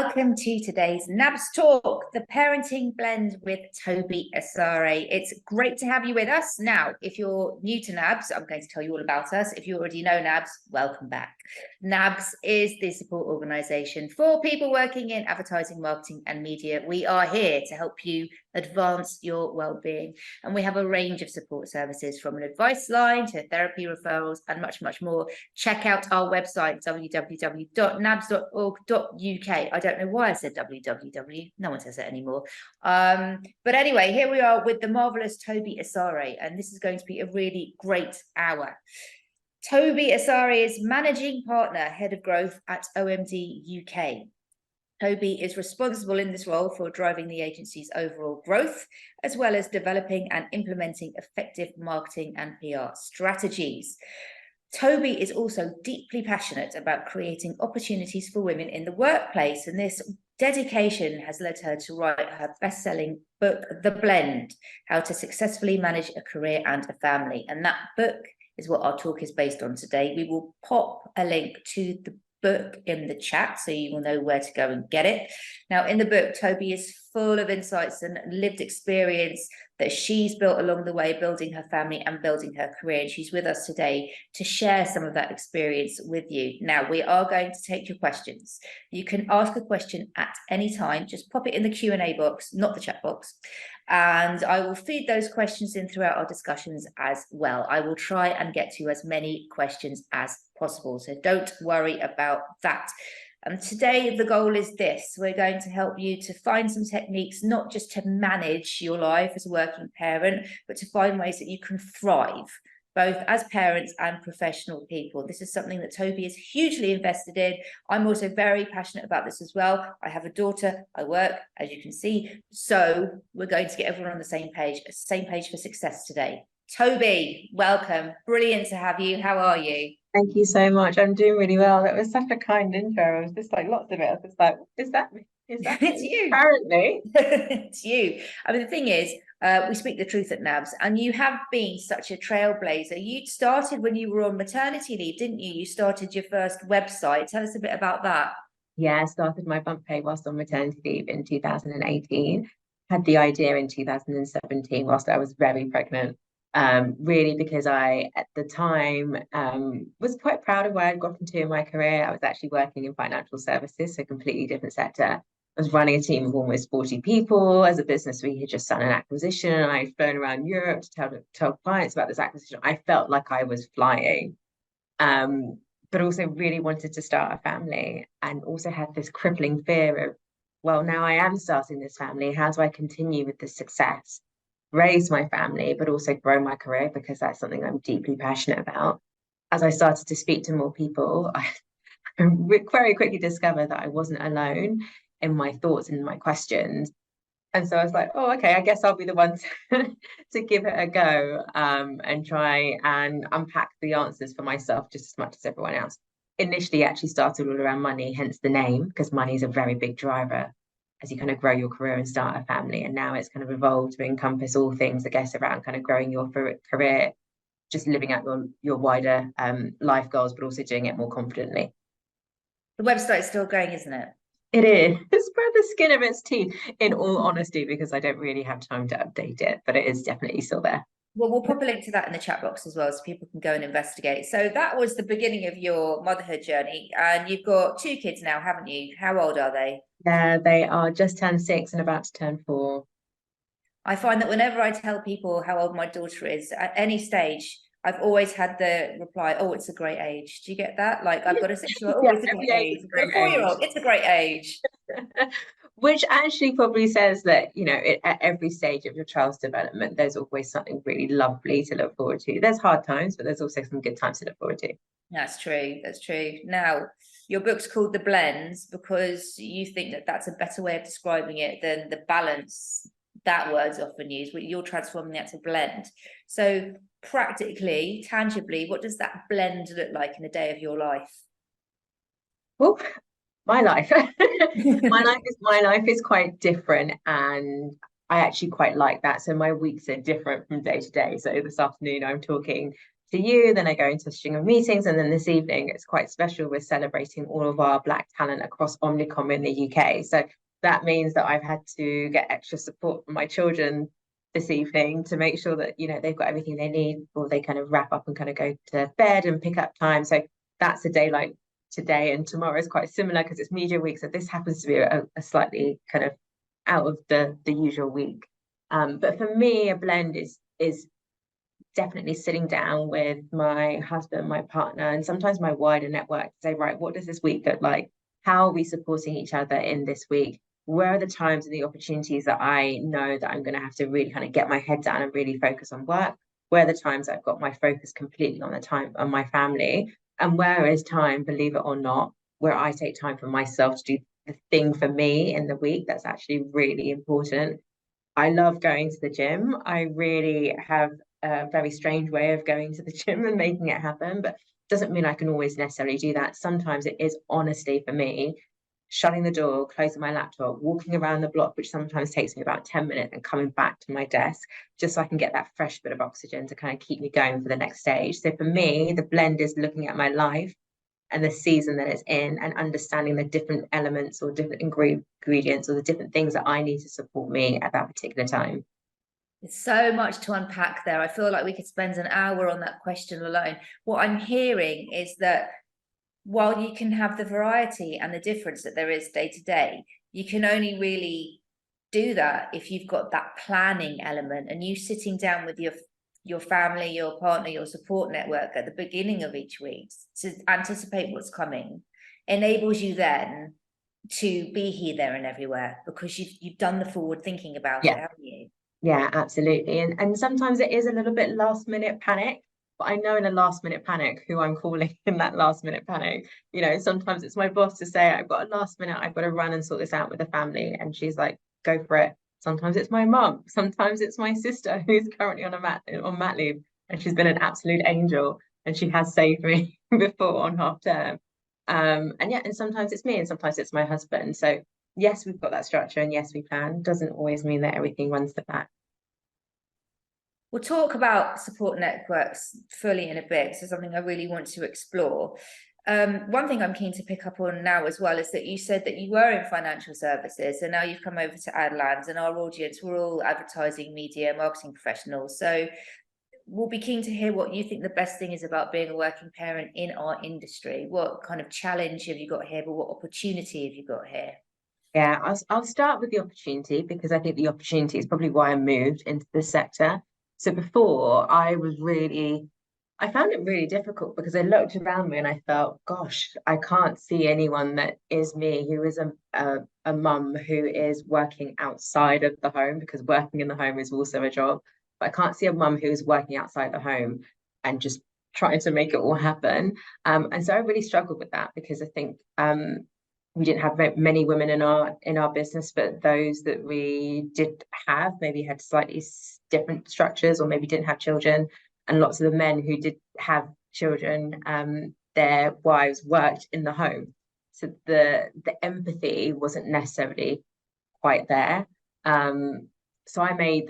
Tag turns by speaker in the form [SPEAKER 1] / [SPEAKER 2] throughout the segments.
[SPEAKER 1] Welcome to today's NABS Talk, the parenting blend with Tobi Asare. It's great to have you with us. Now, if you're new to NABS, I'm going to tell you all about us. If you already know NABS, welcome back. NABS is the support organisation for people working in advertising, marketing and media. We are here to help you advance your well-being, and we have a range of support services from an advice line to therapy referrals and much more. Check out our website www.nabs.org.uk. I don't know why I said www, no one says it anymore, but anyway, here we are with the marvelous Tobi Asare, and this is going to be a really great hour. Tobi Asare is managing partner, head of growth at OMD UK. Tobi is responsible in this role for driving the agency's overall growth, as well as developing and implementing effective marketing and PR strategies. Tobi is also deeply passionate about creating opportunities for women in the workplace, and this dedication has led her to write her best-selling book, The Blend: How to Successfully Manage a Career and a Family. And that book is what our talk is based on today. We will pop a link to the book in the chat so you will know where to go and get it. Now, in the book, Tobi is full of insights and lived experience that she's built along the way, building her family and building her career. And she's with us today to share some of that experience with you. Now, we are going to take your questions. You can ask a question at any time. Just pop it in the Q&A box, not the chat box. And I will feed those questions in throughout our discussions as well. I will try and get to as many questions as possible, so don't worry about that. Today, the goal is this. We're going to help you to find some techniques, not just to manage your life as a working parent, but to find ways that you can thrive, both as parents and professional people. This is something that Tobi is hugely invested in. I'm also very passionate about this as well. I have a daughter, I work, as you can see. So we're going to get everyone on the same page for success today. Tobi, welcome. Brilliant to have you. How are you?
[SPEAKER 2] Thank you so much. I'm doing really well. That was such a kind intro. I was just like, lots of it. I was just like, is that me? Is that
[SPEAKER 1] It's
[SPEAKER 2] me?
[SPEAKER 1] you.
[SPEAKER 2] Apparently.
[SPEAKER 1] It's you. I mean, the thing is, we speak the truth at NABS, and you have been such a trailblazer. You started when you were on maternity leave, didn't you? You started your first website. Tell us a bit about that.
[SPEAKER 2] Yeah, I started my bump pay whilst on maternity leave in 2018. Had the idea in 2017 whilst I was very pregnant. Really because I, at the time, was quite proud of where I'd gotten to in my career. I was actually working in financial services, so a completely different sector. I was running a team of almost 40 people. As a business, we had just done an acquisition, and I'd flown around Europe to tell clients about this acquisition. I felt like I was flying, but also really wanted to start a family, and also had this crippling fear of, well, now I am starting this family. How do I continue with this success? Raise my family, but also grow my career, because that's something I'm deeply passionate about. As I started to speak to more people, I very quickly discovered that I wasn't alone in my thoughts and my questions. And so I was like, oh, okay, I guess I'll be the one to give it a go, and try and unpack the answers for myself just as much as everyone else. Initially, actually started all around money, hence the name, because money is a very big driver as you kind of grow your career and start a family. And now it's kind of evolved to encompass all things, I guess, around kind of growing your career, just living out your wider life goals, but also doing it more confidently.
[SPEAKER 1] The website's still going, isn't it?
[SPEAKER 2] It is. It's by the skin of its teeth, in all honesty, because I don't really have time to update it, but it is definitely still there.
[SPEAKER 1] Well, we'll pop a link to that in the chat box as well, so people can go and investigate. So that was the beginning of your motherhood journey, and you've got 2 kids now, haven't you? How old are they?
[SPEAKER 2] Yeah, they are just turned 6 and about to turn 4.
[SPEAKER 1] I find that whenever I tell people how old my daughter is, at any stage, I've always had the reply, oh, it's a great age. Do you get that? Like, I've got a 6-year-old, oh, it's a great age. I've got a 4-year-old, it's a great age.
[SPEAKER 2] Which actually probably says that, you know, at every stage of your child's development, there's always something really lovely to look forward to. There's hard times, but there's also some good times to look forward to.
[SPEAKER 1] That's true. That's true. Now, your book's called The Blends because you think that that's a better way of describing it than the balance. That word's often used, but you're transforming that to blend. So practically, tangibly, what does that blend look like in a day of your life?
[SPEAKER 2] Well, my life. my life is quite different, and I actually quite like that. So my weeks are different from day to day. So this afternoon I'm talking you, then I go into a string of meetings, and then this evening it's quite special. We're celebrating all of our Black talent across Omnicom in the UK. So that means that I've had to get extra support from my children this evening to make sure that, you know, they've got everything they need before they kind of wrap up and kind of go to bed and pick up time. So that's a day like today, and tomorrow is quite similar because it's media week. So this happens to be a slightly kind of out of the usual week. But for me, a blend is definitely sitting down with my husband, my partner, and sometimes my wider network to say, right, what does this week look like? How are we supporting each other in this week? Where are the times and the opportunities that I know that I'm going to have to really kind of get my head down and really focus on work? Where are the times I've got my focus completely on the time on my family? And where is time, believe it or not, where I take time for myself to do the thing for me in the week that's actually really important. I love going to the gym. I really have a very strange way of going to the gym and making it happen, but doesn't mean I can always necessarily do that. Sometimes it is honestly for me, shutting the door, closing my laptop, walking around the block, which sometimes takes me about 10 minutes, and coming back to my desk just so I can get that fresh bit of oxygen to kind of keep me going for the next stage. So for me, the blend is looking at my life and the season that it's in, and understanding the different elements or different ingredients or the different things that I need to support me at that particular time.
[SPEAKER 1] There's so much to unpack there. I feel like we could spend an hour on that question alone. What I'm hearing is that while you can have the variety and the difference that there is day to day, you can only really do that if you've got that planning element, and you sitting down with your family, your partner, your support network at the beginning of each week to anticipate what's coming enables you then to be here, there, and everywhere, because you've done the forward thinking about it, haven't you?
[SPEAKER 2] Yeah, absolutely. And sometimes it is a little bit last minute panic, but I know in a last minute panic who I'm calling in that last minute panic. You know, sometimes it's my boss to say, I've got a last minute, I've got to run and sort this out with the family. And she's like, go for it. Sometimes it's my mum. Sometimes it's my sister who's currently on mat leave, and she's been an absolute angel, and she has saved me before on half term. And sometimes it's me, and sometimes it's my husband. So yes, we've got that structure, and yes, we plan. Doesn't always mean that everything runs to plan.
[SPEAKER 1] We'll talk about support networks fully in a bit. So something I really want to explore. One thing I'm keen to pick up on now as well is that you said that you were in financial services, and now you've come over to Adland, and our audience, we're all advertising, media, marketing professionals. So we'll be keen to hear what you think the best thing is about being a working parent in our industry. What kind of challenge have you got here, but what opportunity have you got here?
[SPEAKER 2] Yeah, I'll start with the opportunity, because I think the opportunity is probably why I moved into this sector. So before, I found it really difficult because I looked around me and I felt, gosh, I can't see anyone that is me, who is a mum who is working outside of the home, because working in the home is also a job. But I can't see a mum who is working outside the home and just trying to make it all happen. And so I really struggled with that, because I think we didn't have many women in our business, but those that we did have maybe had slightly different structures, or maybe didn't have children. And lots of the men who did have children, their wives worked in the home, so the empathy wasn't necessarily quite there. So I made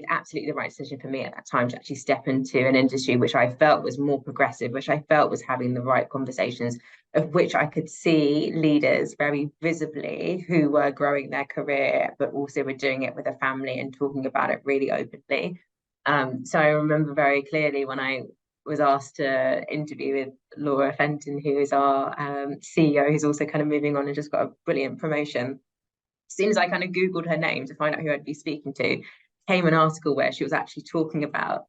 [SPEAKER 2] absolutely the right decision for me at that time to actually step into an industry which I felt was more progressive, which I felt was having the right conversations, of which I could see leaders very visibly who were growing their career, but also were doing it with a family and talking about it really openly. So I remember very clearly when I was asked to interview with Laura Fenton, who is our CEO, who's also kind of moving on and just got a brilliant promotion. As soon as I kind of Googled her name to find out who I'd be speaking to, came an article where she was actually talking about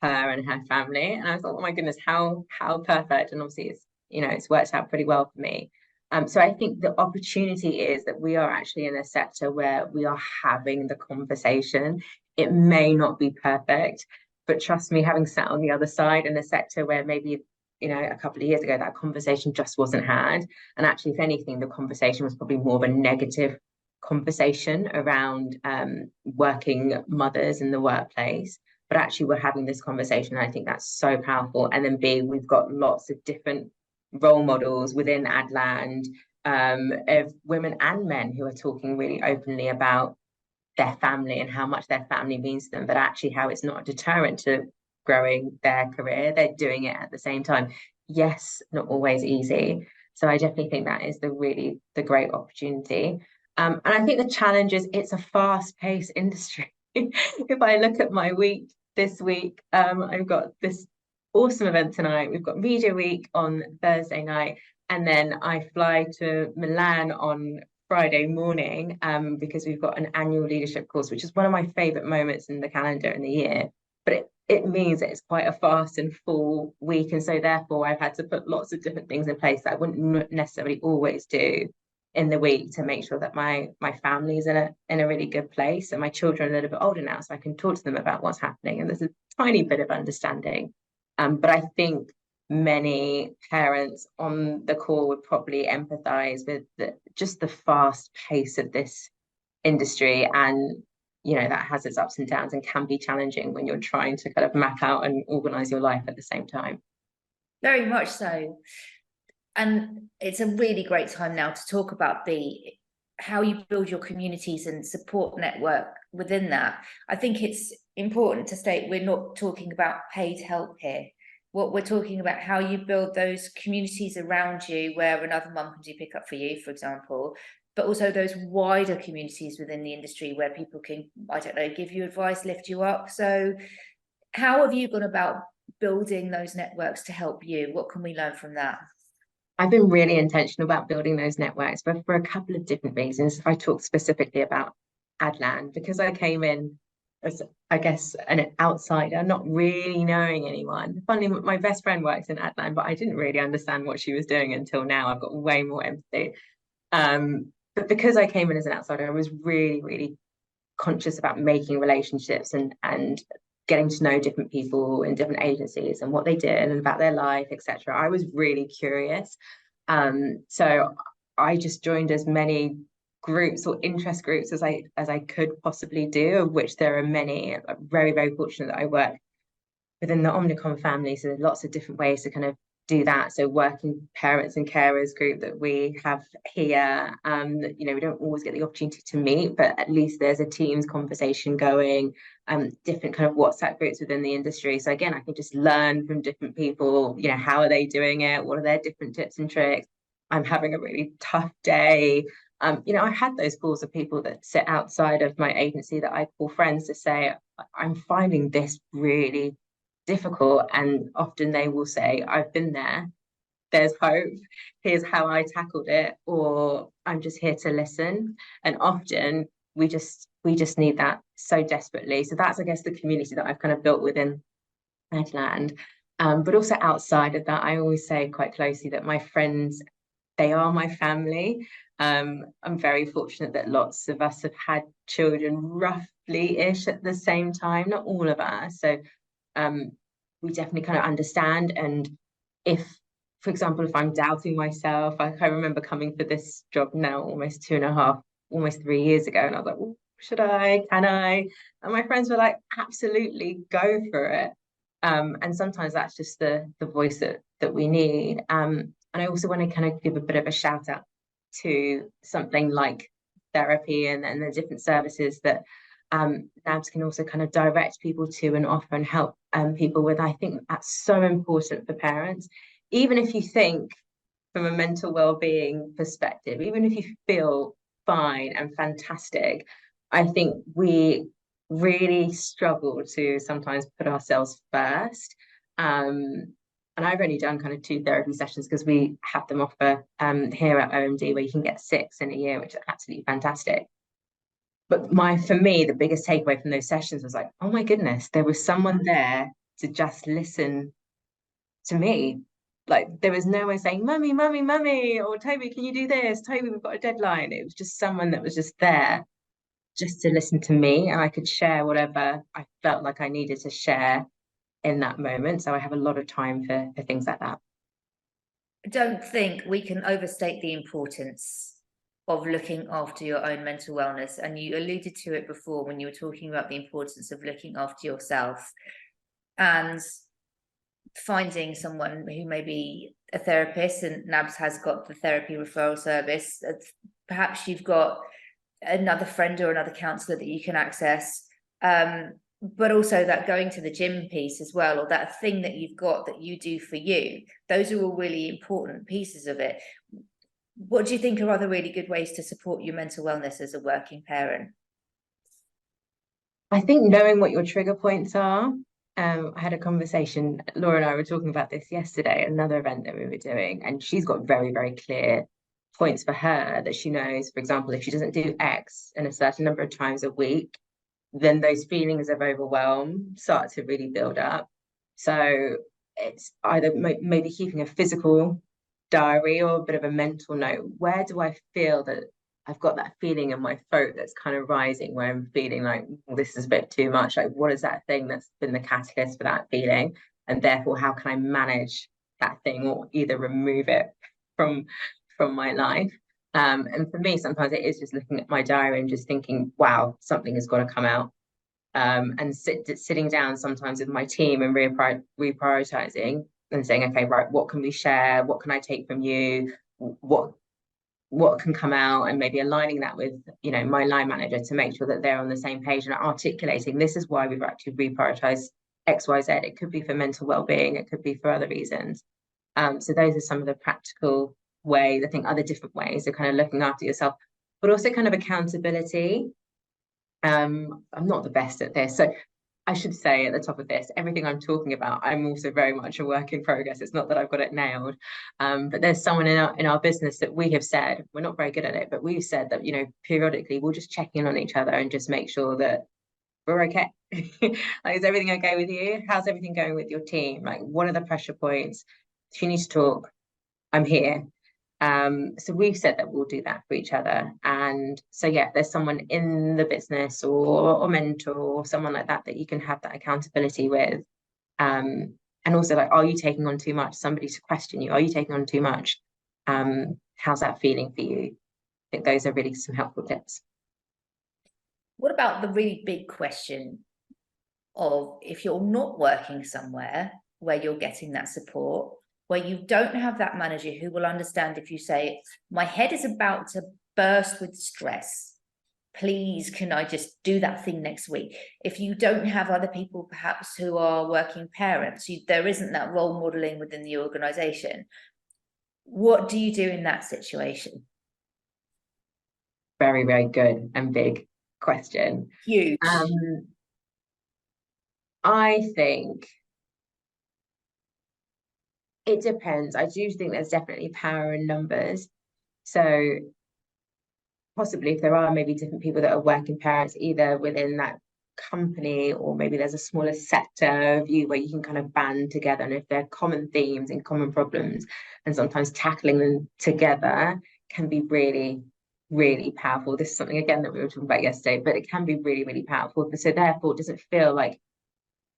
[SPEAKER 2] her and her family. And I was like, oh my goodness, how perfect. And obviously it's worked out pretty well for me. So I think the opportunity is that we are actually in a sector where we are having the conversation. It may not be perfect, but trust me, having sat on the other side in a sector where maybe a couple of years ago that conversation just wasn't had, and actually, if anything, the conversation was probably more of a negative conversation around working mothers in the workplace. But actually, we're having this conversation, and I think that's so powerful. And then we've got lots of different role models within Adland, of women and men who are talking really openly about their family and how much their family means to them, but actually how it's not a deterrent to growing their career. They're doing it at the same time. Yes, not always easy. So I definitely think that is the great opportunity. And I think the challenge is it's a fast-paced industry. If I look at my week this week, I've got this awesome event tonight. We've got Media Week on Thursday night, and then I fly to Milan on Friday morning because we've got an annual leadership course, which is one of my favorite moments in the calendar in the year. But it means that it's quite a fast and full week. And so therefore I've had to put lots of different things in place that I wouldn't necessarily always do in the week to make sure that my family is in a really good place, and my children are a little bit older now, so I can talk to them about what's happening. And there's a tiny bit of understanding. But I think many parents on the call would probably empathize with just the fast pace of this industry, and that has its ups and downs and can be challenging when you're trying to kind of map out and organize your life at the same time.
[SPEAKER 1] Very much so. And it's a really great time now to talk about how you build your communities and support network within that. I think it's important to state we're not talking about paid help here. What we're talking about, how you build those communities around you where another mum can do pick up for you, for example, but also those wider communities within the industry where people can, I don't know, give you advice, lift you up. So how have you gone about building those networks to help you? What can we learn from that?
[SPEAKER 2] I've been really intentional about building those networks, but for a couple of different reasons. I talk specifically about Adland because I came in as, I guess, an outsider, not really knowing anyone. Funny, my best friend works in Adland, but I didn't really understand what she was doing until now. I've got way more empathy. But because I came in as an outsider, I was really, really conscious about making relationships and getting to know different people in different agencies and what they did and about their life, etc. I was really curious. So I just joined as many groups or interest groups as I could possibly do, of which there are many. I'm very, very fortunate that I work within the Omnicom family, so there's lots of different ways to kind of do that. So working parents and carers group that we have here, we don't always get the opportunity to meet, but at least there's a Teams conversation going, different kind of WhatsApp groups within the industry. So again, I can just learn from different people, how are they doing it? What are their different tips and tricks? I'm having a really tough day. I had those calls of people that sit outside of my agency that I call friends to say, I'm finding this really difficult, and often they will say, I've been there, there's hope, here's how I tackled it, or I'm just here to listen. And often we just need that so desperately. So that's, I guess, the community that I've kind of built within Adland. But also outside of that, I always say quite closely that my friends, they are my family. I'm very fortunate that lots of us have had children roughly-ish at the same time, not all of us. So we definitely kind of understand. And if, for example, if I'm doubting myself, I remember coming for this job now almost 2.5, almost 3 years ago, and I was like, well, should I, can I? And my friends were like, absolutely, go for it. And sometimes that's just the voice that we need. And I also want to kind of give a bit of a shout out to something like therapy and the different services that NABS can also kind of direct people to and offer and help people with. I think that's so important for parents. Even if you think from a mental well-being perspective, even if you feel fine and fantastic, I think we really struggle to sometimes put ourselves first. And I've only done kind of 2 therapy sessions because we have them offer here at OMD where you can get 6 in a year, which is absolutely fantastic. But for me, the biggest takeaway from those sessions was like, oh my goodness, there was someone there to just listen to me. Like there was no one saying, mummy, mummy, mummy, or Toby, can you do this? Toby, we've got a deadline. It was just someone that was just there just to listen to me, and I could share whatever I felt like I needed to share in that moment. So I have a lot of time for things like that.
[SPEAKER 1] I don't think we can overstate the importance of looking after your own mental wellness. And you alluded to it before when you were talking about the importance of looking after yourself and finding someone who may be a therapist, and NABS has got the therapy referral service. Perhaps you've got another friend or another counsellor that you can access. but also that going to the gym piece as well, or that thing that you've got that you do for you, those are all really important pieces of it. What do you think are other really good ways to support your mental wellness as a working parent?
[SPEAKER 2] I think knowing what your trigger points are. I had a conversation, Laura and I were talking about this yesterday at another event that we were doing, and she's got very, very clear points for her that she knows. For example, if she doesn't do X in a certain number of times a week, then those feelings of overwhelm start to really build up. So it's either maybe keeping a physical diary or a bit of a mental note. Where do I feel that I've got that feeling in my throat that's kind of rising, where I'm feeling like, well, this is a bit too much? Like, what is that thing that's been the catalyst for that feeling? And therefore, how can I manage that thing or either remove it from my life? And for me, sometimes it is just looking at my diary and just thinking, wow, something has got to come out. And sitting down sometimes with my team and reprioritizing and saying, okay, right, what can we share? What can I take from you? What can come out, and maybe aligning that with, you know, my line manager to make sure that they're on the same page and articulating this is why we've actually reprioritized XYZ. It could be for mental well-being, it could be for other reasons. So those are some of the practical ways, I think, other different ways of kind of looking after yourself, but also kind of accountability. I'm not the best at this, so I should say at the top of this, everything I'm talking about, I'm also very much a work in progress. It's not that I've got it nailed. But there's someone in our business that we have said, we're not very good at it, but we've said that, you know, periodically we'll just check in on each other and just make sure that we're okay. Like, is everything okay with you? How's everything going with your team? Like, what are the pressure points? If you need to talk, I'm here. So we've said that we'll do that for each other. And so, yeah, there's someone in the business or mentor or someone like that you can have that accountability with. And also, like, are you taking on too much? Somebody to question you. Are you taking on too much? How's that feeling for you? I think those are really some helpful tips.
[SPEAKER 1] What about the really big question of, if you're not working somewhere where you're getting that support, where you don't have that manager who will understand if you say, my head is about to burst with stress, please can I just do that thing next week? If you don't have other people perhaps who are working parents, there isn't that role modeling within the organization, what do you do in that situation?
[SPEAKER 2] Very, very good and big question.
[SPEAKER 1] Huge.
[SPEAKER 2] I think it depends. I do think there's definitely power in numbers. So possibly if there are maybe different people that are working parents either within that company, or maybe there's a smaller sector of you where you can kind of band together, and if there are common themes and common problems, and sometimes tackling them together can be really, really powerful. This is something again that we were talking about yesterday, but it can be really, really powerful. So therefore it doesn't feel like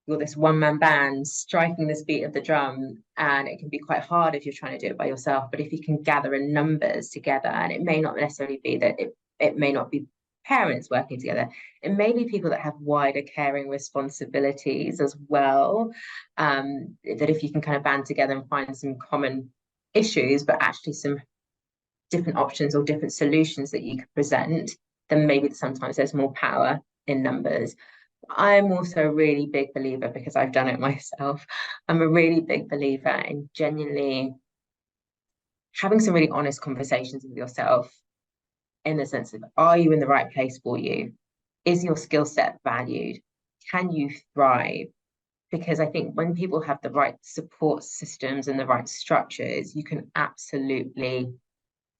[SPEAKER 2] you're this one-man band striking this beat of the drum, and it can be quite hard if you're trying to do it by yourself. But if you can gather in numbers together, and it may not necessarily be that it may not be parents working together, it may be people that have wider caring responsibilities as well, that if you can kind of band together and find some common issues, but actually some different options or different solutions that you could present, then maybe sometimes there's more power in numbers. I'm also a really big believer, because I've done it myself, I'm a really big believer in genuinely having some really honest conversations with yourself, in the sense of, are you in the right place for you? Is your skill set valued? Can you thrive? Because I think when people have the right support systems and the right structures, you can absolutely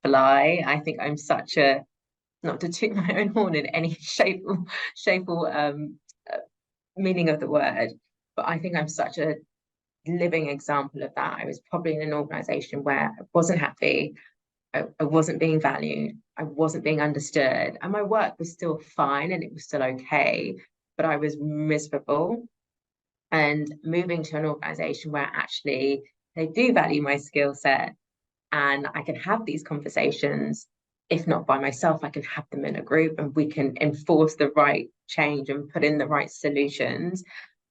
[SPEAKER 2] fly. I think I'm such a, not to toot my own horn in any shape or meaning of the word, but I think I'm such a living example of that. I was probably in an organization where I wasn't happy, I wasn't being valued, I wasn't being understood, and my work was still fine and it was still okay, but I was miserable. And moving to an organization where actually they do value my skill set, and I can have these conversations, if not by myself, I can have them in a group, and we can enforce the right change and put in the right solutions.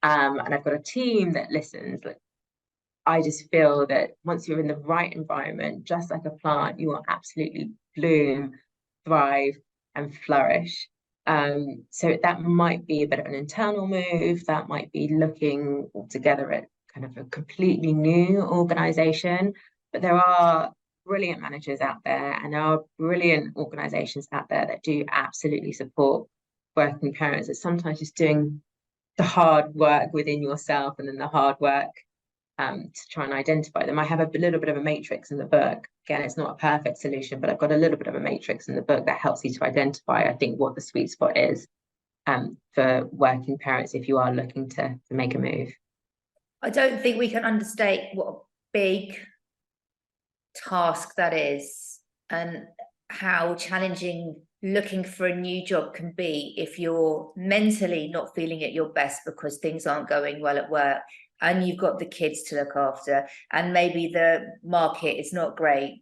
[SPEAKER 2] And I've got a team that listens. Like, I just feel that once you're in the right environment, just like a plant, you will absolutely bloom, thrive, and flourish. So that might be a bit of an internal move, that might be looking altogether at kind of a completely new organization. But there are brilliant managers out there, and there are brilliant organizations out there that do absolutely support working parents. It's sometimes just doing the hard work within yourself, and then the hard work to try and identify them. I have a little bit of a matrix in the book. Again, it's not a perfect solution, but I've got a little bit of a matrix in the book that helps you to identify, I think, what the sweet spot is for working parents if you are looking to make a move.
[SPEAKER 1] I don't think we can understate what a big task that is, and how challenging looking for a new job can be if you're mentally not feeling at your best because things aren't going well at work, and you've got the kids to look after, and maybe the market is not great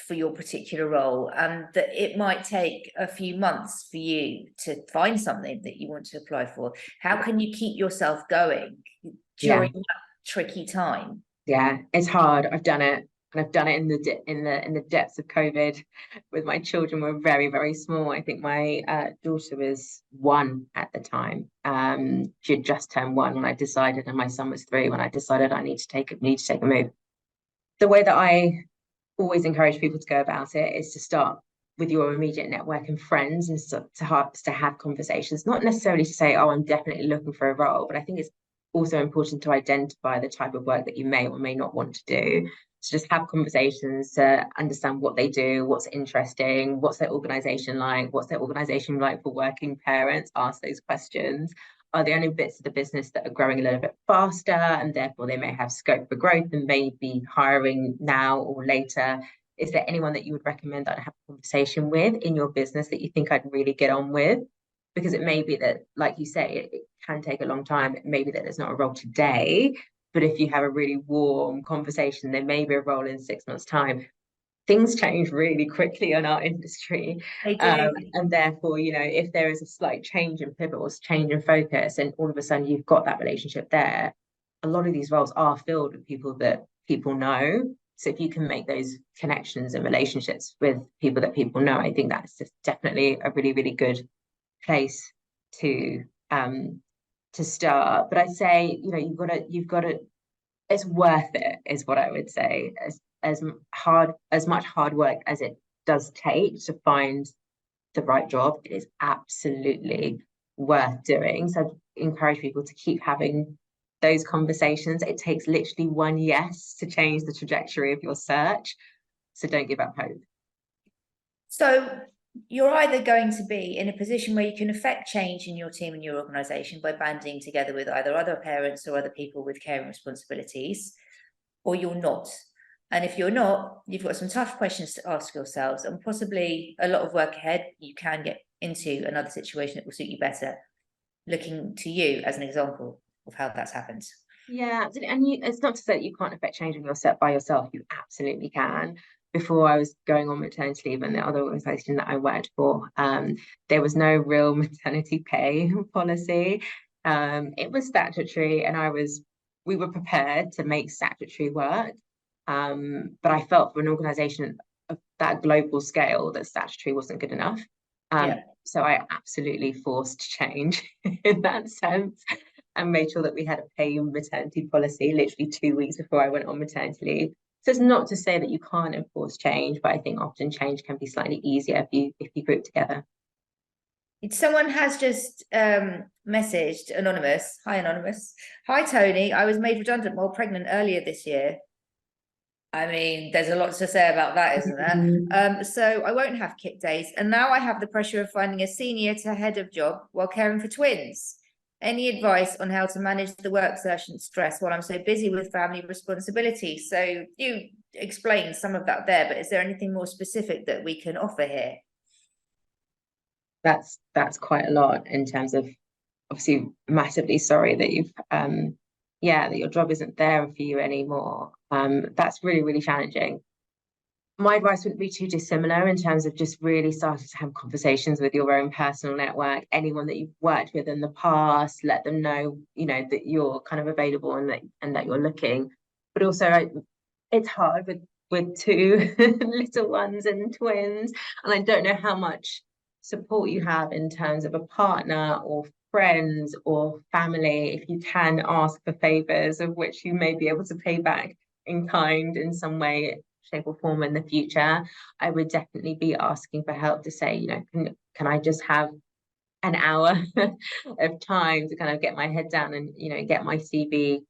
[SPEAKER 1] for your particular role, and that it might take a few months for you to find something that you want to apply for. How can you keep yourself going during that tricky time?
[SPEAKER 2] Yeah, it's hard. I've done it. And I've done it in the depths of COVID, with my children were very, very small. I think my daughter was 1 at the time. She had just turned 1 when I decided, and my son was 3 when I decided I need to take a move. The way that I always encourage people to go about it is to start with your immediate network and friends, and to have conversations, not necessarily to say, oh, I'm definitely looking for a role, but I think it's also important to identify the type of work that you may or may not want to do. So just have conversations to understand what they do, what's interesting, what's their organization like, for working parents. Ask those questions. Are there any bits of the business that are growing a little bit faster, and therefore they may have scope for growth and may be hiring now or later? Is there anyone that you would recommend that I have a conversation with in your business that you think I'd really get on with? Because it may be that, like you say, it can take a long time. It may be that there's not a role today, but if you have a really warm conversation, there may be a role in 6 months' time. Things change really quickly in our industry.
[SPEAKER 1] They do.
[SPEAKER 2] And therefore, if there is a slight change in pivot or change in focus, and all of a sudden you've got that relationship there, a lot of these roles are filled with people that people know. So if you can make those connections and relationships with people that people know, I think that's just definitely a really, really good place to start. But I'd say, you've got to, it's worth it, is what I would say. As much hard work as it does take to find the right job, it is absolutely worth doing. So I encourage people to keep having those conversations. It takes literally one yes to change the trajectory of your search. So don't give up hope.
[SPEAKER 1] So you're either going to be in a position where you can affect change in your team and your organization by banding together with either other parents or other people with caring responsibilities, or you're not. And if you're not, you've got some tough questions to ask yourselves, and possibly a lot of work ahead. You can get into another situation that will suit you better. Looking to you as an example of how that's happened.
[SPEAKER 2] Yeah, absolutely. And it's not to say that you can't affect change in yourself by yourself. You absolutely can. Before I was going on maternity leave, and the other organisation that I worked for, there was no real maternity pay policy. It was statutory, and we were prepared to make statutory work. But I felt for an organisation of that global scale that statutory wasn't good enough. So I absolutely forced change in that sense, and made sure that we had a pay maternity policy literally 2 weeks before I went on maternity leave. So it's not to say that you can't enforce change, but I think often change can be slightly easier if you group together.
[SPEAKER 1] Someone has just messaged Anonymous. Hi, Anonymous. Hi, Tony. I was made redundant while pregnant earlier this year. I mean, there's a lot to say about that, isn't there? So I won't have kick days. And now I have the pressure of finding a senior to head of job while caring for twins. Any advice on how to manage the work search and stress while I'm so busy with family responsibilities? So you explained some of that there, but is there anything more specific that we can offer here?
[SPEAKER 2] That's quite a lot, in terms of, obviously, massively sorry that you've that your job isn't there for you anymore. That's really, really challenging. My advice wouldn't be too dissimilar, in terms of just really starting to have conversations with your own personal network, anyone that you've worked with in the past. Let them know, that you're kind of available, and that you're looking. But also, it's hard with 2 little ones and twins, and I don't know how much support you have in terms of a partner or friends or family, if you can ask for favors of which you may be able to pay back in kind in some way, shape or form in the future, I would definitely be asking for help to say, you know, can I just have an hour of time to kind of get my head down and, you know, get my CV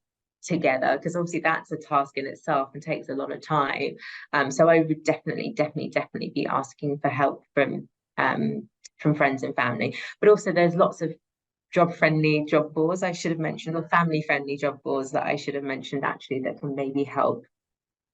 [SPEAKER 2] together, because obviously that's a task in itself and takes a lot of time. So I would definitely be asking for help from friends and family. But also there's lots of job-friendly job boards I should have mentioned, or family-friendly job boards that I should have mentioned actually, that can maybe help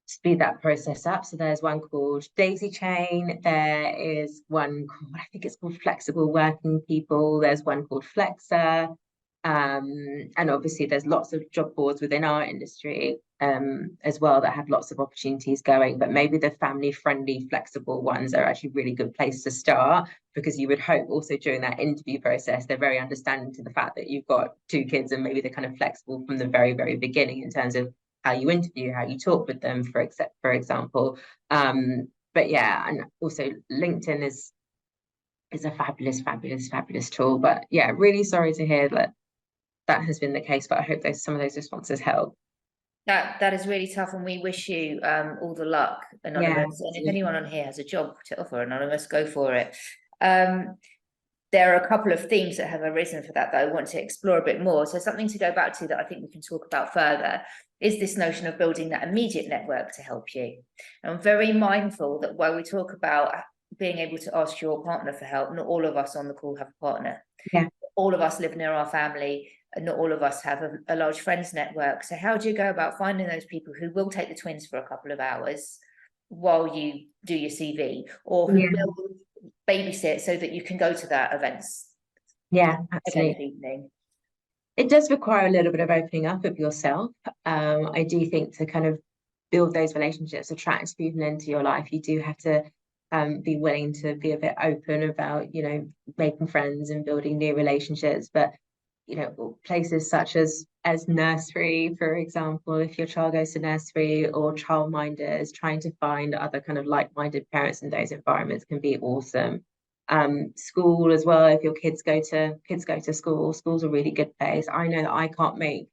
[SPEAKER 2] speed that process up. So there's one called Daisy Chain, there is one called, I think it's called Flexible Working People, there's one called Flexer, and obviously there's lots of job boards within our industry as well that have lots of opportunities going, but maybe the family-friendly flexible ones are actually a really good place to start, because you would hope also during that interview process they're very understanding to the fact that you've got 2 kids, and maybe they're kind of flexible from the very beginning in terms of how you interview, how you talk with them, for example. But yeah, and also LinkedIn is a fabulous tool. But yeah, really sorry to hear that has been the case, but I hope some of those responses help.
[SPEAKER 1] That is really tough, and we wish you all the luck, Anonymous.
[SPEAKER 2] Yeah,
[SPEAKER 1] and if anyone on here has a job to offer, Anonymous, go for it. There are a couple of themes that have arisen for that I want to explore a bit more. So something to go back to that I think we can talk about further is this notion of building that immediate network to help you. And I'm very mindful that while we talk about being able to ask your partner for help, not all of us on the call have a partner.
[SPEAKER 2] Yeah.
[SPEAKER 1] All of us live near our family, and not all of us have a large friends network. So how do you go about finding those people who will take the twins for a couple of hours while you do your CV, or who will babysit so that you can go to that events?
[SPEAKER 2] Yeah, absolutely. It does require a little bit of opening up of yourself. I do think to kind of build those relationships, attract people into your life, you do have to be willing to be a bit open about, you know, making friends and building new relationships. But you know, places such as nursery, for example, if your child goes to nursery, or childminders, trying to find other kind of like-minded parents in those environments can be awesome. School as well, if your kids go to school's a really good place. I know that I can't make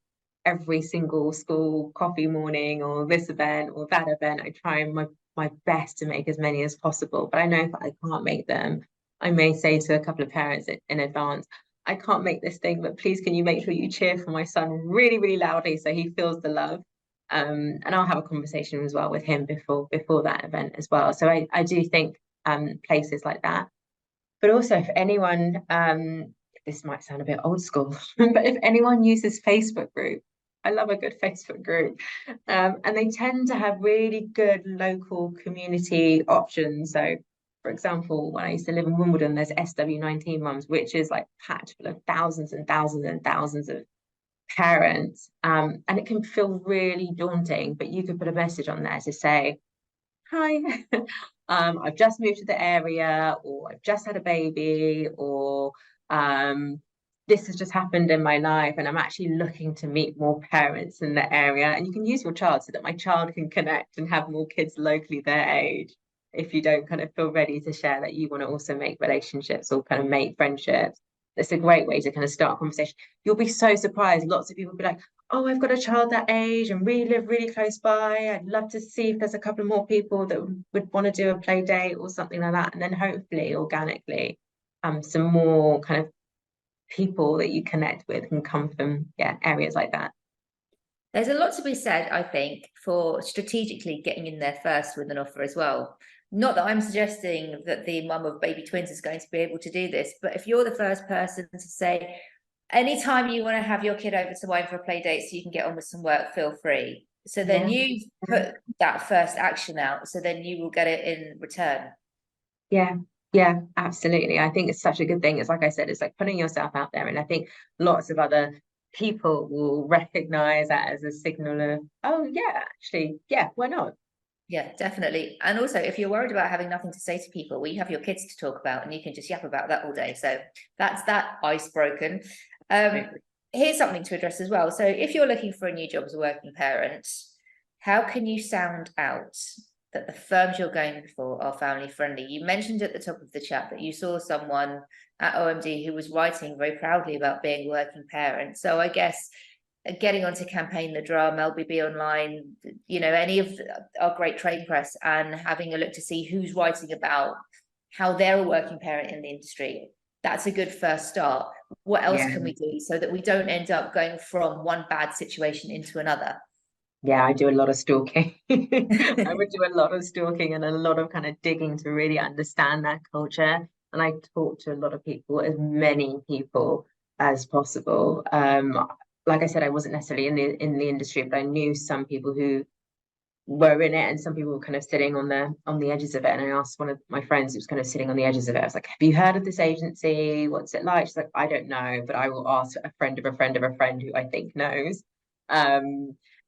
[SPEAKER 2] every single school coffee morning or this event or that event. I try my best to make as many as possible, but I know if I can't make them, I may say to a couple of parents in advance, I can't make this thing, but please can you make sure you cheer for my son really loudly so he feels the love. And I'll have a conversation as well with him before that event as well. So I do think places like that. But also for anyone, this might sound a bit old school, but if anyone uses Facebook group, I love a good Facebook group. And they tend to have really good local community options. So for example, when I used to live in Wimbledon, there's SW19 Mums, which is like packed full of thousands and thousands of parents. And it can feel really daunting, but you could put a message on there to say, hi, I've just moved to the area, or I've just had a baby, or this has just happened in my life and I'm actually looking to meet more parents in the area. And you can use your child so that my child can connect and have more kids locally their age, if you don't kind of feel ready to share that you want to also make relationships or kind of make friendships. It's a great way to kind of start a conversation. You'll be so surprised. Lots of people will be like, oh, I've got a child that age and we live really close by. I'd love to see if there's a couple more people that would want to do a play date or something like that. And then hopefully organically, some more kind of people that you connect with can come from areas like that.
[SPEAKER 1] There's a lot to be said, I think, for strategically getting in there first with an offer as well. Not that I'm suggesting that the mum of baby twins is going to be able to do this, but if you're the first person to say, anytime you want to have your kid over to mine for a play date so you can get on with some work, feel free. So then you put that first action out, so then you will get it in return.
[SPEAKER 2] Yeah, absolutely. I think it's such a good thing. It's like I said, it's like putting yourself out there. And I think lots of other people will recognize that as a signal of, oh yeah, actually, yeah, why not?
[SPEAKER 1] Yeah, definitely. And also, if you're worried about having nothing to say to people, well, you have your kids to talk about and you can just yap about that all day. So that's that ice broken. Here's something to address as well. So if you're looking for a new job as a working parent, how can you sound out? that the firms you're going for are family friendly. You mentioned at the top of the chat that you saw someone at OMD who was writing very proudly about being a working parent. So I guess getting onto Campaign the Drum, LBB Online, you know, any of our great trade press, and having a look to see who's writing about how they're a working parent in the industry. That's a good first start. What else can we do so that we don't end up going from one bad situation into another?
[SPEAKER 2] Yeah, I do a lot of stalking. I would do a lot of stalking and a lot of kind of digging to really understand that culture. And I talk to a lot of people, as many people as possible. Like I said, I wasn't necessarily in the industry, but I knew some people who were in it, and some people were kind of sitting on the edges of it. And I asked one of my friends who was kind of sitting on the edges of it, I was like, have you heard of this agency? What's it like? She's like, I don't know, but I will ask a friend of a friend of a friend who I think knows.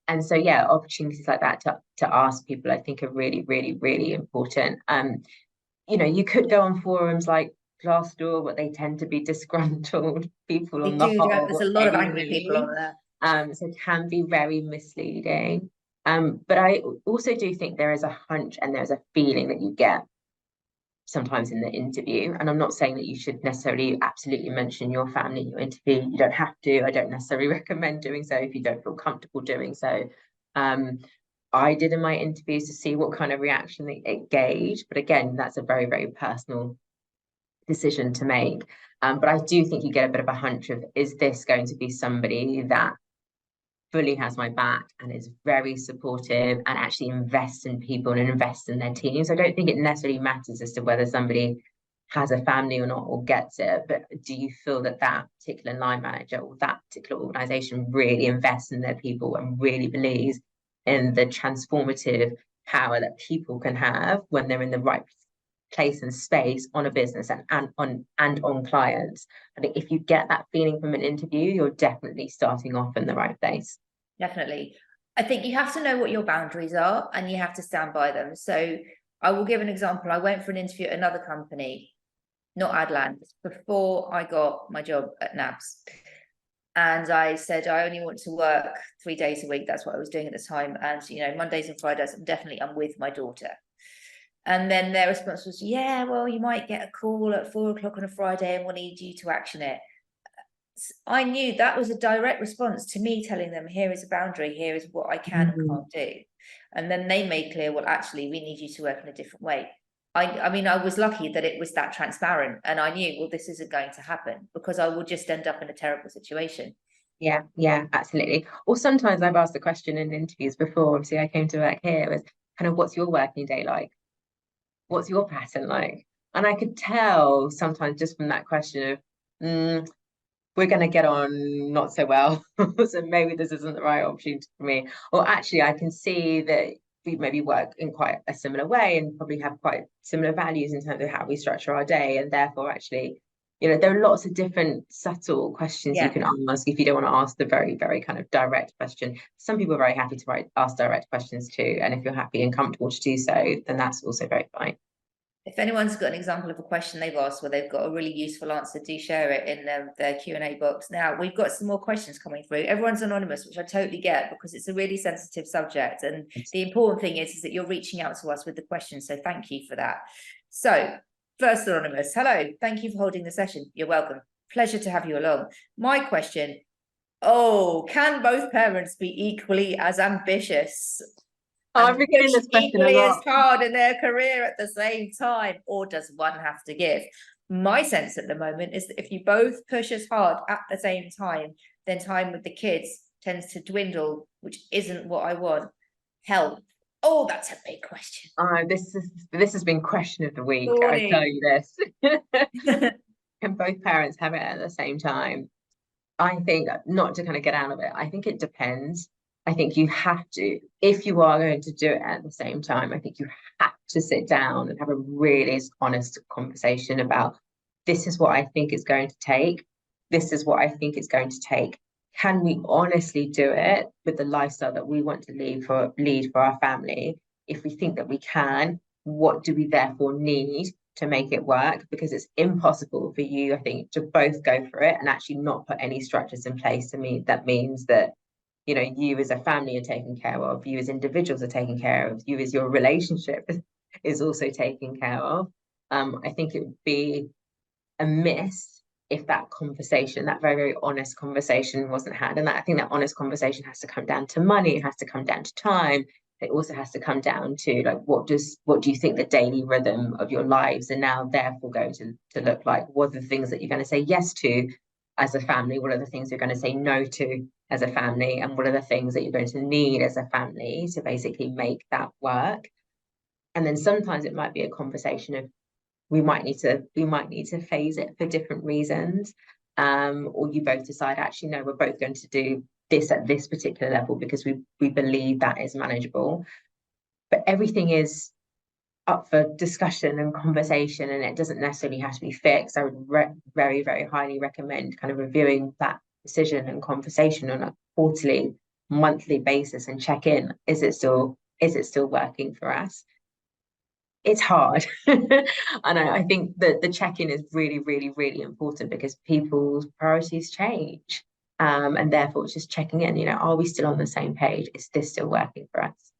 [SPEAKER 2] And so yeah, opportunities like that to ask people, I think, are really, really, really important. You know, you could go on forums like Glassdoor, but they tend to be disgruntled people on the whole.
[SPEAKER 1] There's a lot of angry people on there.
[SPEAKER 2] So it can be very misleading. But I also do think there is a hunch and there's a feeling that you get sometimes in the interview. And I'm not saying that you should necessarily absolutely mention your family in your interview. You don't have to. I don't necessarily recommend doing so if you don't feel comfortable doing so. I did in my interviews to see what kind of reaction it gauged. But again, that's a very, very personal decision to make. But I do think you get a bit of a hunch of, is this going to be somebody that fully has my back and is very supportive and actually invests in people and invests in their teams? I don't think it necessarily matters as to whether somebody has a family or not or gets it, but do you feel that that particular line manager or that particular organization really invests in their people and really believes in the transformative power that people can have when they're in the right place and space on a business and on clients? I think if you get that feeling from an interview, you're definitely starting off in the right place.
[SPEAKER 1] Definitely. I think you have to know what your boundaries are and you have to stand by them. So I will give an example. I went for an interview at another company, not Adland, before I got my job at NABS. And I said, I only want to work 3 days a week. That's what I was doing at the time. And, you know, Mondays and Fridays, I'm with my daughter. And then their response was, yeah, well, you might get a call at 4 o'clock on a Friday and we'll need you to action it. I knew that was a direct response to me telling them, here is a boundary, here is what I can and can't do. And then they made clear, well, actually, we need you to work in a different way. I mean, I was lucky that it was that transparent, and I knew, well, this isn't going to happen because I will just end up in a terrible situation.
[SPEAKER 2] Yeah, absolutely. Or sometimes I've asked the question in interviews before, obviously I came to work here, was kind of, what's your working day like? What's your pattern like? And I could tell sometimes just from that question of, we're going to get on not so well. So maybe this isn't the right opportunity for me. Or actually, I can see that we maybe work in quite a similar way and probably have quite similar values in terms of how we structure our day. And therefore, actually, you know, there are lots of different subtle questions you can ask if you don't want to ask the very, very kind of direct question. Some people are very happy to ask direct questions too. And if you're happy and comfortable to do so, then that's also very fine.
[SPEAKER 1] If anyone's got an example of a question they've asked where they've got a really useful answer, do share it in their Q&A box. Now, we've got some more questions coming through. Everyone's anonymous, which I totally get because it's a really sensitive subject. And the important thing is that you're reaching out to us with the questions. So thank you for that. So first anonymous, hello. Thank you for holding the session. You're welcome. Pleasure to have you along. My question, can both parents be equally as ambitious?
[SPEAKER 2] I'm getting this question a lot.
[SPEAKER 1] As hard in their career at the same time, or does one have to give? My sense at the moment is that if you both push as hard at the same time, then time with the kids tends to dwindle, which isn't what I want. Help. Oh, that's a big question.
[SPEAKER 2] This has been question of the week. I tell you this. Can both parents have it at the same time? I think, not to kind of get out of it, I think it depends. I think you have to, if you are going to do it at the same time, I think you have to sit down and have a really honest conversation about, this is what I think it's going to take. This is what I think it's going to take. Can we honestly do it with the lifestyle that we want to lead for our family? If we think that we can, what do we therefore need to make it work? Because it's impossible for you, I think, to both go for it and actually not put any structures in place. To me, that means that you know, you as a family are taken care of, you as individuals are taken care of, you as your relationship is also taken care of. I think it would be a miss if that conversation, that very, very honest conversation wasn't had. And that, I think that honest conversation has to come down to money, it has to come down to time. It also has to come down to like, what do you think the daily rhythm of your lives are now therefore going to look like? What are the things that you're going to say yes to as a family? What are the things you're going to say no to as a family? And what are the things that you're going to need as a family to basically make that work? And then sometimes it might be a conversation of, we might need to phase it for different reasons, or you both decide, actually no, we're both going to do this at this particular level because we believe that is manageable. But everything is up for discussion and conversation, and it doesn't necessarily have to be fixed. I would very, very highly recommend kind of reviewing that decision and conversation on a quarterly, monthly basis and check in. Is it still working for us? It's hard. And I think that the check-in is really, really, really important because people's priorities change. And therefore it's just checking in, you know, are we still on the same page? Is this still working for us?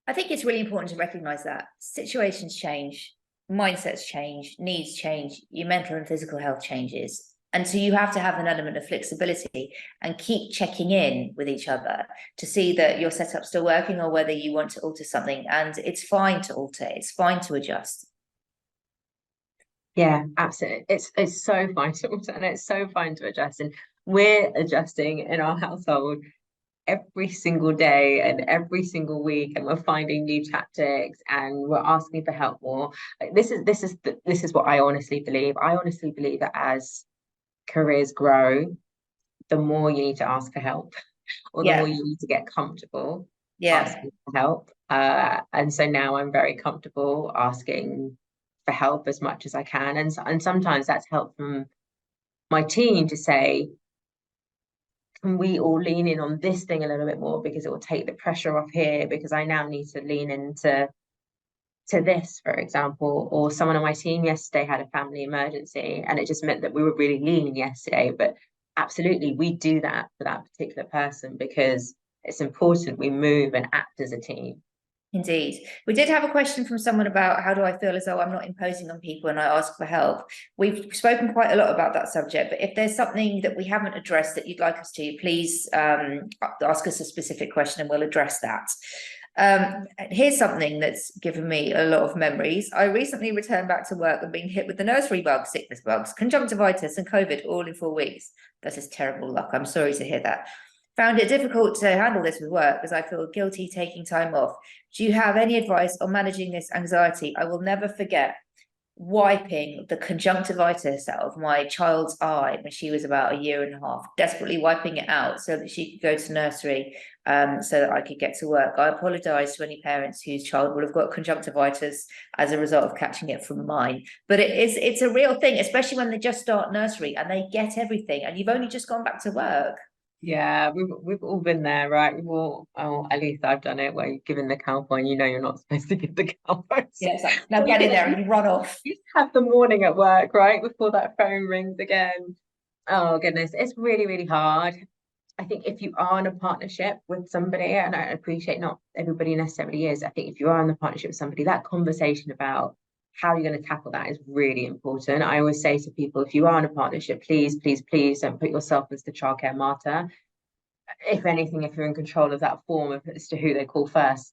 [SPEAKER 1] I think it's really important to recognize that situations change, mindsets change, needs change, your mental and physical health changes. And so you have to have an element of flexibility and keep checking in with each other to see that your setup's still working or whether you want to alter something. And it's fine to alter, it's fine to adjust.
[SPEAKER 2] Yeah, absolutely. It's so fine to alter and it's so fine to adjust. And we're adjusting in our household every single day and every single week, and we're finding new tactics and we're asking for help more. Like, this is what I honestly believe. I honestly believe that as careers grow, the more you need to ask for help, or the more you need to get comfortable asking for help. And so now I'm very comfortable asking for help as much as I can, and sometimes that's help from my team to say, can we all lean in on this thing a little bit more because it will take the pressure off here, because I now need to lean into this, for example. Or someone on my team yesterday had a family emergency and it just meant that we were really lean yesterday. But absolutely, we do that for that particular person because it's important we move and act as a team.
[SPEAKER 1] Indeed. We did have a question from someone about how do I feel as though I'm not imposing on people and I ask for help. We've spoken quite a lot about that subject, but if there's something that we haven't addressed that you'd like us to, please ask us a specific question and we'll address that. Here's something that's given me a lot of memories. I recently returned back to work and being hit with the nursery bugs, sickness bugs, conjunctivitis and COVID all in 4 weeks. That is terrible luck. I'm sorry to hear that. Found it difficult to handle this with work as I feel guilty taking time off. Do you have any advice on managing this anxiety? I will never forget wiping the conjunctivitis out of my child's eye when she was about 1.5 years, desperately wiping it out so that she could go to nursery, so that I could get to work. I apologise to any parents whose child will have got conjunctivitis as a result of catching it from mine. But it's a real thing, especially when they just start nursery and they get everything and you've only just gone back to work.
[SPEAKER 2] Yeah, we've all been there, right? We've all, oh, at least I've done it, where you're given the cow point, you know you're not supposed to give the cow point.
[SPEAKER 1] Yeah, it's like, now get in there and you run off.
[SPEAKER 2] You have the morning at work, right? Before that phone rings again. Oh goodness, it's really, really hard. I think if you are in a partnership with somebody, and I appreciate not everybody necessarily is, I think if you are in the partnership with somebody, that conversation about how you're going to tackle that is really important. I always say to people, if you are in a partnership, please, please, please don't put yourself as the childcare martyr. If anything, if you're in control of that form as to who they call first,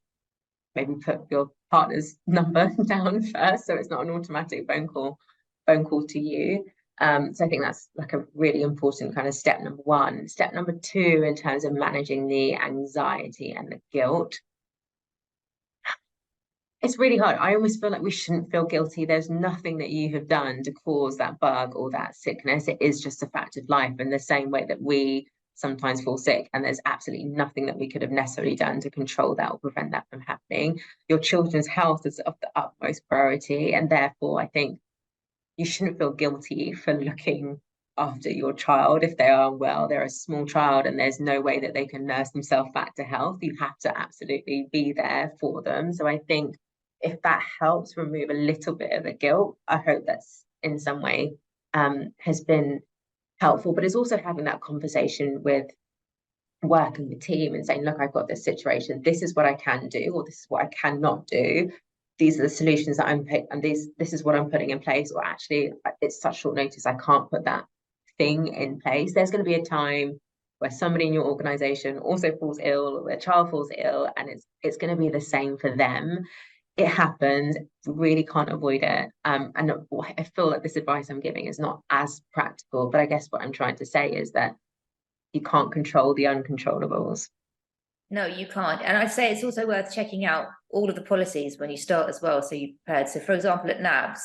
[SPEAKER 2] maybe put your partner's number down first, so it's not an automatic phone call to you. So I think that's like a really important kind of step number one. Step number two, in terms of managing the anxiety and the guilt, it's really hard. I almost feel like we shouldn't feel guilty. There's nothing that you have done to cause that bug or that sickness. It is just a fact of life, in the same way that we sometimes fall sick, and there's absolutely nothing that we could have necessarily done to control that or prevent that from happening. Your children's health is of the utmost priority, and therefore I think you shouldn't feel guilty for looking after your child if they are unwell. They're a small child and there's no way that they can nurse themselves back to health. You have to absolutely be there for them. So I think if that helps remove a little bit of the guilt, I hope that's in some way has been helpful. But it's also having that conversation with working with team and saying, look, I've got this situation, this is what I can do, or this is what I cannot do, these are the solutions that I'm picking, and this is what I'm putting in place, or actually it's such short notice I can't put that thing in place. There's going to be a time where somebody in your organization also falls ill, or their child falls ill, and it's going to be the same for them. It happens, really can't avoid it. And I feel like this advice I'm giving is not as practical, but I guess what I'm trying to say is that you can't control the uncontrollables.
[SPEAKER 1] No, you can't. And I'd say it's also worth checking out all of the policies when you start as well, so you're prepared. So, for example, at NABS,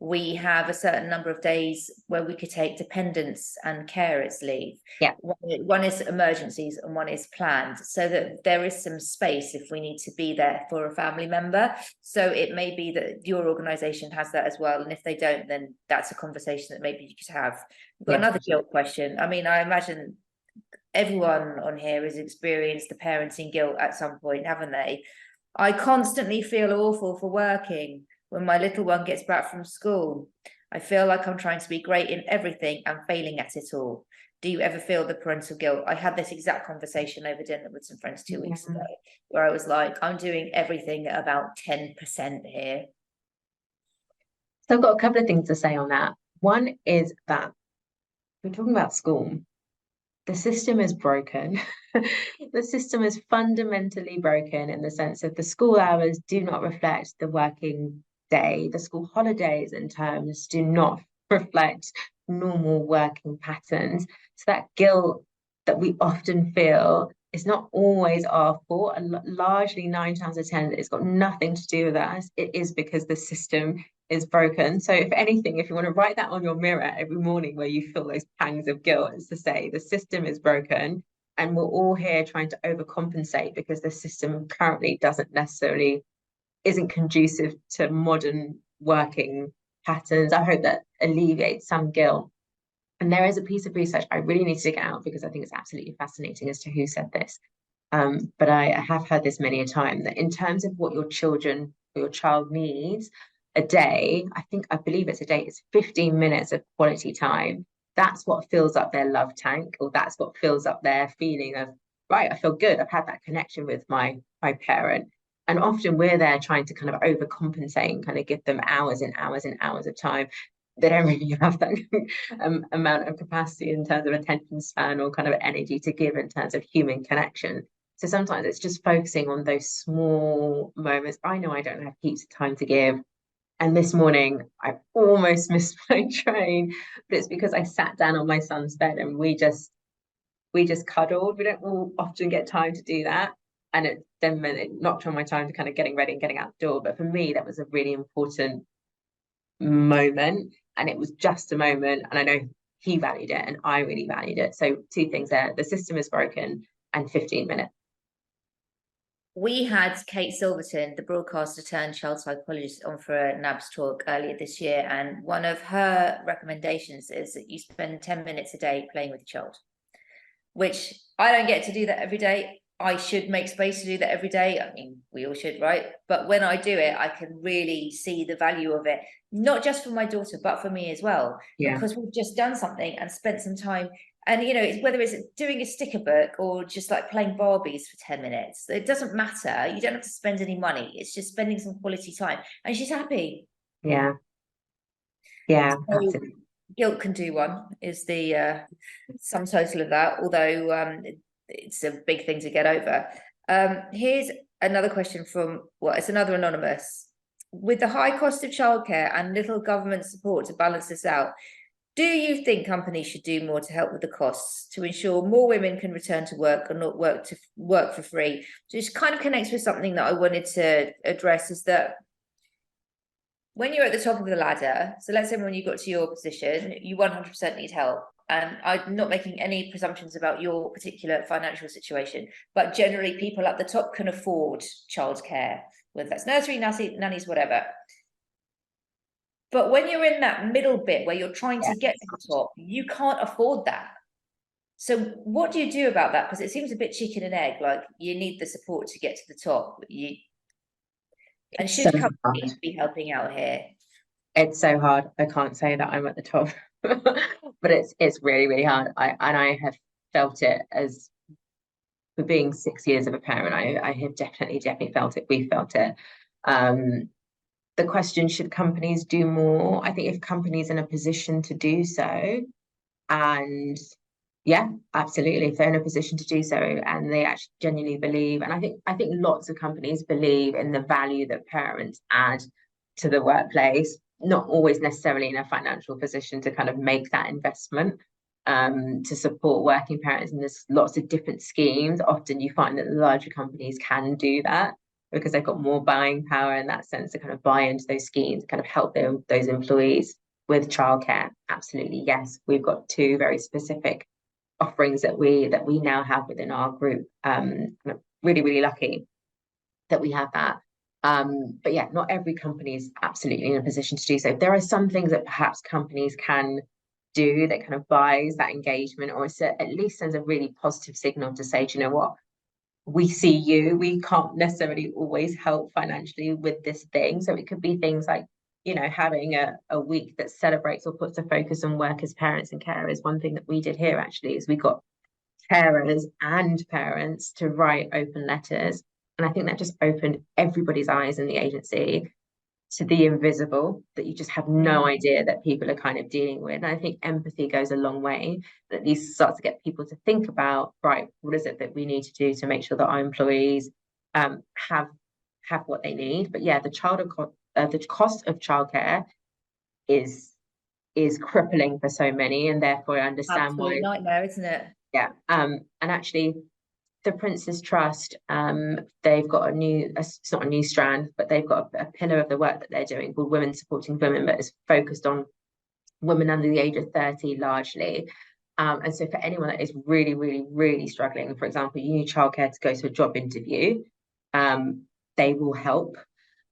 [SPEAKER 1] we have a certain number of days where we could take dependents and carers leave.
[SPEAKER 2] Yeah.
[SPEAKER 1] One is emergencies and one is planned, so that there is some space if we need to be there for a family member. So it may be that your organisation has that as well. And if they don't, then that's a conversation that maybe you could have. We've got another guilt question. I mean, I imagine everyone on here has experienced the parenting guilt at some point, haven't they? I constantly feel awful for working when my little one gets back from school. I feel like I'm trying to be great in everything and failing at it all. Do you ever feel the parental guilt? I had this exact conversation over dinner with some friends 2 weeks ago, where I was like, I'm doing everything at about 10% here.
[SPEAKER 2] So I've got a couple of things to say on that. One is that we're talking about school. The system is broken. The system is fundamentally broken in the sense that the school hours do not reflect the working day. The school holidays and terms do not reflect normal working patterns. So that guilt that we often feel is not always our fault, and largely 9 times out of 10, it's got nothing to do with us. It is because the system is broken. So if anything, if you want to write that on your mirror every morning where you feel those pangs of guilt, it's to say the system is broken, and we're all here trying to overcompensate because the system currently isn't conducive to modern working patterns. I hope that alleviates some guilt. And there is a piece of research I really need to get out because I think it's absolutely fascinating as to who said this. But I have heard this many a time, that in terms of what your child needs a day, I believe it's a day, it's 15 minutes of quality time. That's what fills up their love tank, or that's what fills up their feeling of, right, I feel good, I've had that connection with my parent. And often we're there trying to kind of overcompensate and kind of give them hours and hours and hours of time. They don't really have that amount of capacity in terms of attention span or kind of energy to give in terms of human connection. So sometimes it's just focusing on those small moments. I know I don't have heaps of time to give. And this morning I almost missed my train, but it's because I sat down on my son's bed and we just cuddled. We don't all often get time to do that. And it knocked on my time to kind of getting ready and getting out the door. But for me, that was a really important moment, and it was just a moment, and I know he valued it and I really valued it. So 2 things there: the system is broken, and 15 minutes.
[SPEAKER 1] We had Kate Silverton, the broadcaster turned child psychologist, on for a NABS talk earlier this year, and one of her recommendations is that you spend 10 minutes a day playing with your child, which I don't get to do that every day. I should make space to do that every day. I mean, we all should, right? But when I do it, I can really see the value of it, not just for my daughter, but for me as well.
[SPEAKER 2] Yeah.
[SPEAKER 1] Because we've just done something and spent some time. And, whether it's doing a sticker book or just like playing Barbies for 10 minutes, it doesn't matter. You don't have to spend any money. It's just spending some quality time. And she's happy.
[SPEAKER 2] Yeah. Yeah.
[SPEAKER 1] So, guilt can do one is the sum total of that, although it's a big thing to get over. Here's another question from, it's another anonymous. With the high cost of childcare and little government support to balance this out, do you think companies should do more to help with the costs to ensure more women can return to work or not work for free? So this kind of connects with something that I wanted to address, is that when you're at the top of the ladder, so let's say when you got to your position, you 100% need help. And I'm not making any presumptions about your particular financial situation, but generally people at the top can afford childcare, whether that's nursery, nannies, whatever. But when you're in that middle bit where you're trying to get to the top, you can't afford that. So what do you do about that? Because it seems a bit chicken and egg, like you need the support to get to the top. And should companies be helping out here?
[SPEAKER 2] It's so hard. I can't say that I'm at the top, but it's really, really hard. I have felt it as for being 6 years of a parent, I have definitely felt it. We felt it. The question, should companies do more? I think if companies in a position to do so, and yeah, absolutely, if they're in a position to do so and they actually genuinely believe, and I think lots of companies believe in the value that parents add to the workplace, not always necessarily in a financial position to kind of make that investment to support working parents. And there's lots of different schemes. Often you find that the larger companies can do that because they've got more buying power in that sense to kind of buy into those schemes, kind of help those employees with childcare. Absolutely, yes. We've got two very specific offerings that we now have within our group. Really lucky that we have that. But yeah, not every company is absolutely in a position to do so. There are some things that perhaps companies can do that kind of buys that engagement, or at least sends a really positive signal to say, do you know what, we see you, we can't necessarily always help financially with this thing. So it could be things like, you know, having a week that celebrates or puts a focus on work as parents and carers. One thing that we did here actually is we got carers and parents to write open letters. And I think that just opened everybody's eyes in the agency to the invisible that you just have no idea that people are kind of dealing with. And I think empathy goes a long way. That these start to get people to think about, right, what is it that we need to do to make sure that our employees have what they need. But yeah, the cost of childcare is crippling for so many, and therefore I understand
[SPEAKER 1] Absolute
[SPEAKER 2] why.
[SPEAKER 1] nightmare, isn't it?
[SPEAKER 2] Yeah. And actually, the Prince's Trust, they've got it's not a new strand, but they've got a pillar of the work that they're doing called Women Supporting Women, but it's focused on women under the age of 30 largely. And so for anyone that is really struggling, for example, you need childcare to go to a job interview, they will help.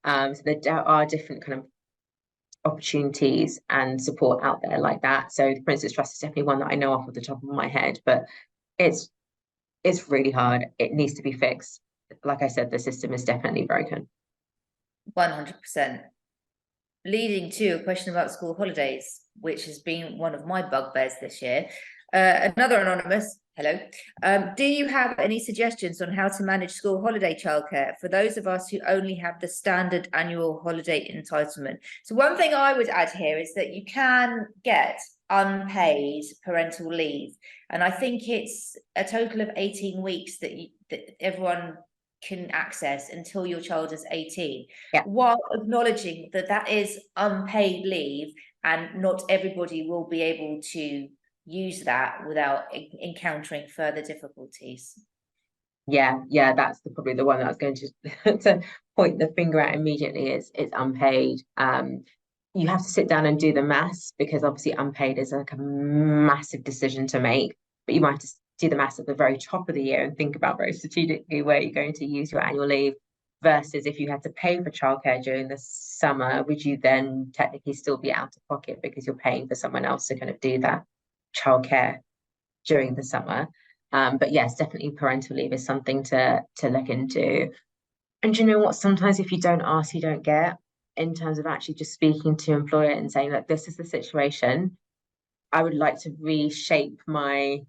[SPEAKER 2] So there are different kind of opportunities and support out there like that. So the Prince's Trust is definitely one that I know off the top of my head, but it's really hard. It needs to be fixed. Like I said, the system is definitely broken.
[SPEAKER 1] 100%. Leading to a question about school holidays, which has been one of my bugbears this year. Another anonymous, hello. Do you have any suggestions on how to manage school holiday childcare for those of us who only have the standard annual holiday entitlement? So one thing I would add here is that you can get unpaid parental leave, and I think it's a total of 18 weeks that everyone can access until your child is 18, while acknowledging that that is unpaid leave and not everybody will be able to use that without encountering further difficulties.
[SPEAKER 2] Yeah, that's probably the one that I was going to to point the finger at immediately. It's unpaid. You have to sit down and do the maths, because obviously unpaid is like a massive decision to make, but you might have to do the maths at the very top of the year and think about very strategically where you're going to use your annual leave, versus if you had to pay for childcare during the summer, would you then technically still be out of pocket because you're paying for someone else to kind of do that childcare during the summer? But yes, definitely parental leave is something to look into. And you know what, sometimes if you don't ask, you don't get, in terms of actually just speaking to your employer and saying, look, this is the situation, I would like to reshape my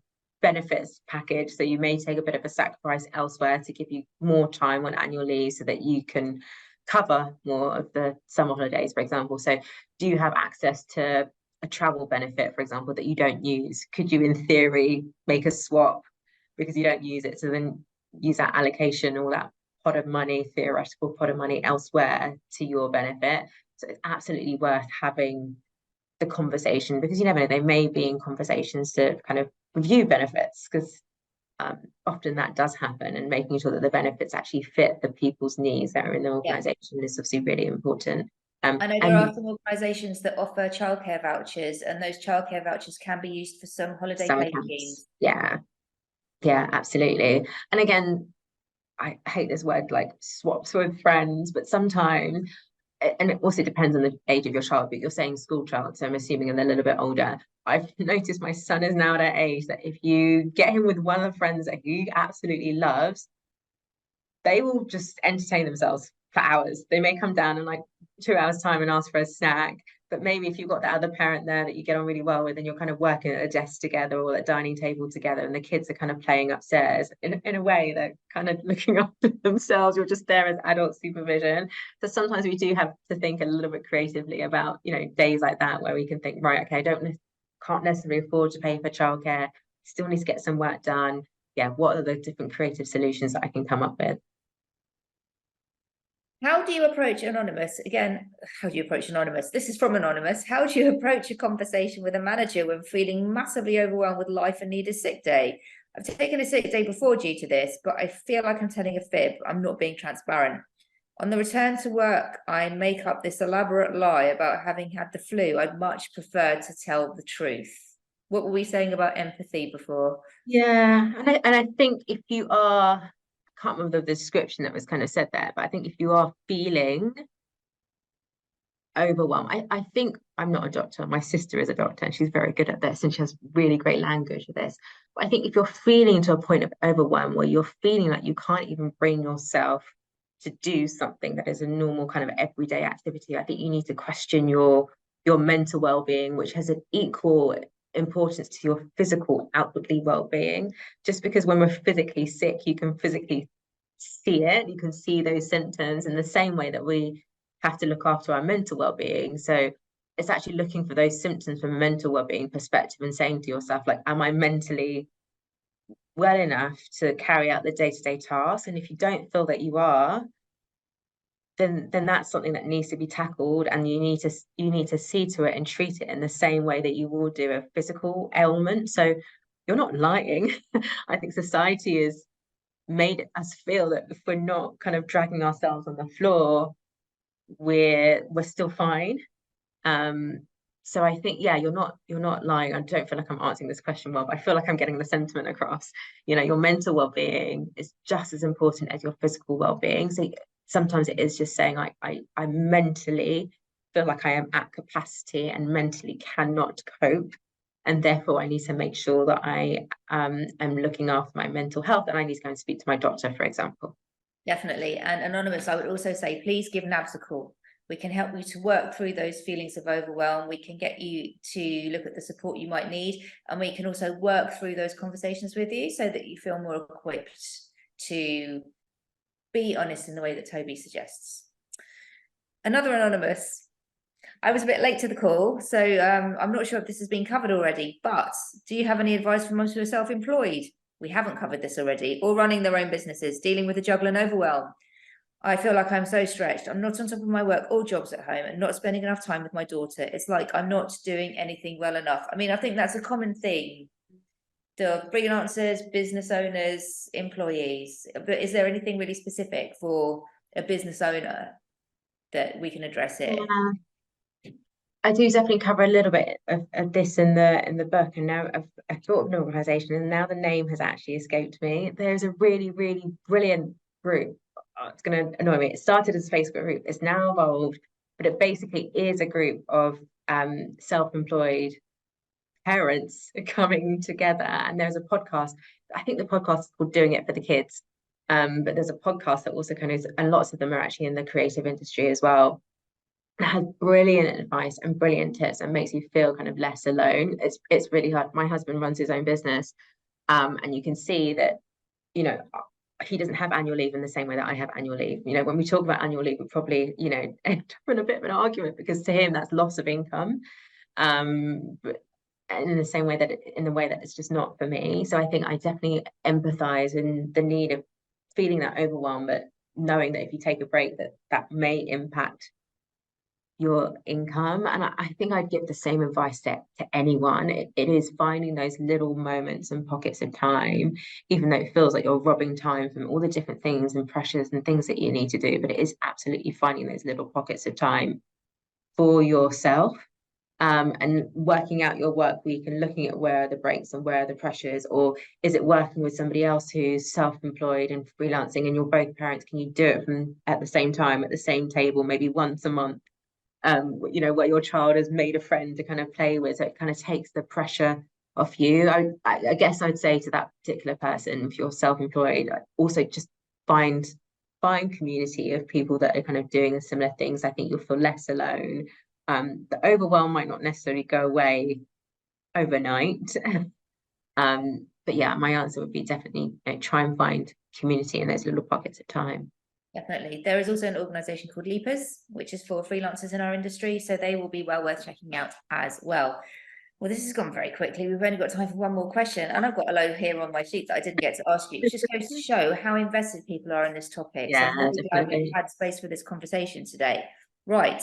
[SPEAKER 2] benefits package, so you may take a bit of a sacrifice elsewhere to give you more time on annual leave so that you can cover more of the summer holidays, for example. So do you have access to a travel benefit, for example, that you don't use? Could you in theory make a swap because you don't use it, so then use that allocation or that pot of money, theoretical pot of money, elsewhere to your benefit? So it's absolutely worth having the conversation, because you never know, they may be in conversations to kind of review benefits, because often that does happen, and making sure that the benefits actually fit the people's needs that are in the organisation is obviously really important.
[SPEAKER 1] I know there are some organisations that offer childcare vouchers, and those childcare vouchers can be used for some holiday pay schemes.
[SPEAKER 2] Yeah, absolutely. And again, I hate this word like swaps with friends, but sometimes, and it also depends on the age of your child, but you're saying school child, so I'm assuming they're a little bit older. I've noticed my son is now at an age that if you get him with one of the friends that he absolutely loves, they will just entertain themselves for hours. They may come down in like 2 hours time and ask for a snack. but maybe if you've got that other parent there that you get on really well with, and you're kind of working at a desk together or at a dining table together, and the kids are kind of playing upstairs, in a way they're kind of looking after themselves, you're just there as adult supervision. So sometimes we do have to think a little bit creatively about, you know, days like that where we can think, right, okay, can't necessarily afford to pay for childcare, still need to get some work done. Yeah, what are the different creative solutions that I can come up with?
[SPEAKER 1] How do you approach anonymous? Again, how do you approach anonymous? This is from anonymous. How do you approach a conversation with a manager when feeling massively overwhelmed with life and need a sick day? I've taken a sick day before due to this, but I feel like I'm telling a fib. I'm not being transparent. On the return to work, I make up this elaborate lie about having had the flu. I'd much prefer to tell the truth. What were we saying about empathy before?
[SPEAKER 2] Yeah, and I think if you are, I can't remember the description that was kind of said there, but I think if you are feeling overwhelmed, I think, I'm not a doctor, my sister is a doctor and she's very good at this and she has really great language for this. But I think if you're feeling to a point of overwhelm where you're feeling like you can't even bring yourself to do something that is a normal kind of everyday activity, I think you need to question your mental well-being, which has an equal importance to your physical outwardly well-being. Just because when we're physically sick, you can physically see it, you can see those symptoms in the same way that we have to look after our mental well-being. So it's actually looking for those symptoms from a mental well-being perspective and saying to yourself, like, am I mentally well enough to carry out the day-to-day tasks? And if you don't feel that you are, then that's something that needs to be tackled, and you need to see to it and treat it in the same way that you will do a physical ailment. So you're not lying. I think society has made us feel that if we're not kind of dragging ourselves on the floor, we're still fine. So I think, yeah, you're not lying. I don't feel like I'm answering this question well, but I feel like I'm getting the sentiment across. You know, your mental well-being is just as important as your physical well-being. So sometimes it is just saying, I mentally feel like I am at capacity and mentally cannot cope, and therefore I need to make sure that I am looking after my mental health, and I need to go and speak to my doctor, for example.
[SPEAKER 1] Definitely. And anonymous, I would also say, please give NABS a call. We can help you to work through those feelings of overwhelm. We can get you to look at the support you might need, and we can also work through those conversations with you so that you feel more equipped to be honest in the way that Tobi suggests. Another anonymous. I was a bit late to the call, so I'm not sure if this has been covered already, but do you have any advice for mums who are self-employed? We haven't covered this already, or running their own businesses, dealing with the juggle and overwhelm. I feel like I'm so stretched. I'm not on top of my work or jobs at home and not spending enough time with my daughter. It's like I'm not doing anything well enough. I mean, I think that's a common theme. The freelancers, business owners, employees. But is there anything really specific for a business owner that we can address here?
[SPEAKER 2] Yeah. I do definitely cover a little bit of this in the book, and now I've thought of an organisation, and now the name has actually escaped me. There's a really, really brilliant group. Oh, it's going to annoy me. It started as a Facebook group. It's now evolved, but it basically is a group of self-employed parents coming together. And there's a podcast. I think the podcast is called Doing It for the Kids. But there's a podcast that also kind of, and lots of them are actually in the creative industry as well. It has brilliant advice and brilliant tips and makes you feel kind of less alone. It's really hard. My husband runs his own business, and you can see that, you know, he doesn't have annual leave in the same way that I have annual leave. You know, when we talk about annual leave, we probably, you know, end up in a bit of an argument because to him that's loss of income. But and in the same way that in the way that it's just not for me. So I think I definitely empathize in the need of feeling that overwhelm, but knowing that if you take a break, that may impact your income. And I think I'd give the same advice to anyone. It is finding those little moments and pockets of time, even though it feels like you're robbing time from all the different things and pressures and things that you need to do. But it is absolutely finding those little pockets of time for yourself, and working out your work week and looking at where are the breaks and where are the pressures, or is it working with somebody else who's self-employed and freelancing and you're both parents? Can you do it from at the same time, at the same table, maybe once a month? You know, where your child has made a friend to kind of play with, so it kind of takes the pressure off you. I guess I'd say to that particular person, if you're self-employed, also just find community of people that are kind of doing similar things. I think you'll feel less alone. The overwhelm might not necessarily go away overnight. But yeah, my answer would be definitely, try and find community in those little pockets of time.
[SPEAKER 1] Definitely. There is also an organisation called Leapers, which is for freelancers in our industry. So they will be well worth checking out as well. Well, this has gone very quickly. We've only got time for one more question. And I've got a load here on my sheet that I didn't get to ask you. It just goes to show how invested people are in this topic. So
[SPEAKER 2] Yeah,
[SPEAKER 1] I'm really glad we've
[SPEAKER 2] definitely.
[SPEAKER 1] had space for this conversation today. Right.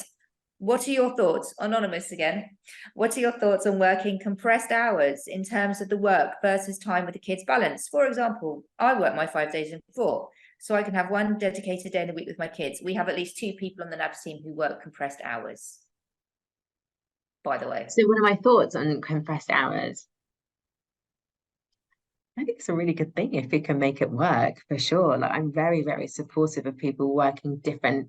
[SPEAKER 1] What are your thoughts? Anonymous again. What are your thoughts on working compressed hours in terms of the work versus time with the kids balance? For example, I work my 5 days in 4, so I can have one dedicated day in the week with my kids. We have at least 2 people on the NABS team who work compressed hours, by the way.
[SPEAKER 2] So one of my thoughts on compressed hours, I think it's a really good thing if we can make it work, for sure. Like, I'm very, very supportive of people working different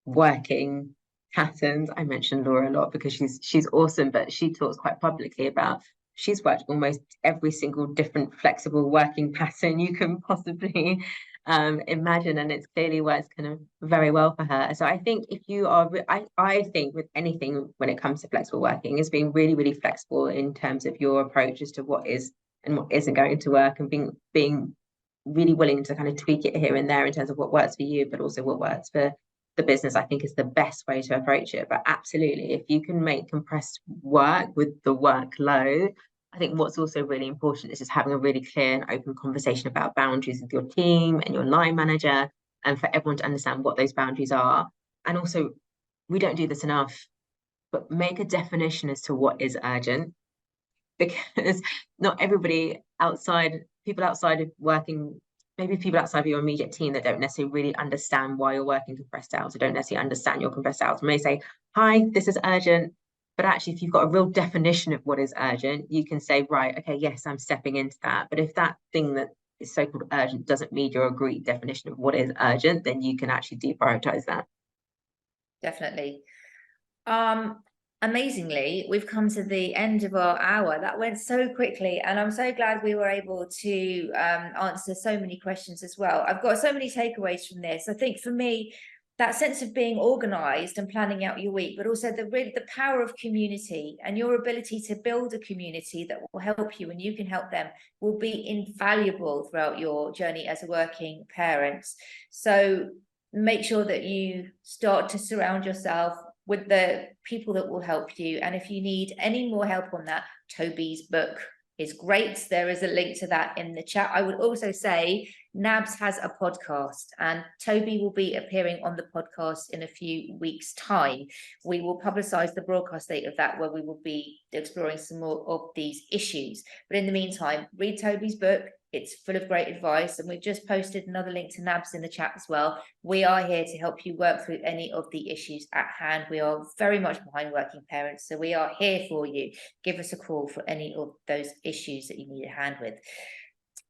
[SPEAKER 2] working patterns. I mentioned Laura a lot because she's awesome, but she talks quite publicly about she's worked almost every single different flexible working pattern you can possibly imagine, and it's clearly works kind of very well for her. So I think if you are, I think with anything when it comes to flexible working is being really, really flexible in terms of your approach as to what is and what isn't going to work, and being really willing to kind of tweak it here and there in terms of what works for you, but also what works for the business, I think is the best way to approach it. But absolutely, if you can make compressed work with the workload, I think what's also really important is just having a really clear and open conversation about boundaries with your team and your line manager, and for everyone to understand what those boundaries are. And also, we don't do this enough, but make a definition as to what is urgent, because not everybody people outside of working, maybe people outside of your immediate team that don't necessarily really understand why you're working compressed hours, or don't necessarily understand your compressed hours, may say, hi, this is urgent. But actually, if you've got a real definition of what is urgent, you can say, right, okay, yes, I'm stepping into that. But if that thing that is so-called urgent doesn't meet your agreed definition of what is urgent, then you can actually deprioritize that.
[SPEAKER 1] Definitely. Amazingly, we've come to the end of our hour. That went so quickly, and I'm so glad we were able to answer so many questions as well. I've got so many takeaways from this. I think for me, that sense of being organized and planning out your week, but also the power of community and your ability to build a community that will help you and you can help them will be invaluable throughout your journey as a working parent. So make sure that you start to surround yourself with the people that will help you. And if you need any more help on that, Tobi's book is great. There is a link to that in the chat. I would also say NABS has a podcast, and Tobi will be appearing on the podcast in a few weeks' time. We will publicize the broadcast date of that, where we will be exploring some more of these issues. But in the meantime, read Tobi's book. It's full of great advice, and we've just posted another link to NABS in the chat as well. We are here to help you work through any of the issues at hand. We are very much behind working parents, so we are here for you. Give us a call for any of those issues that you need a hand with.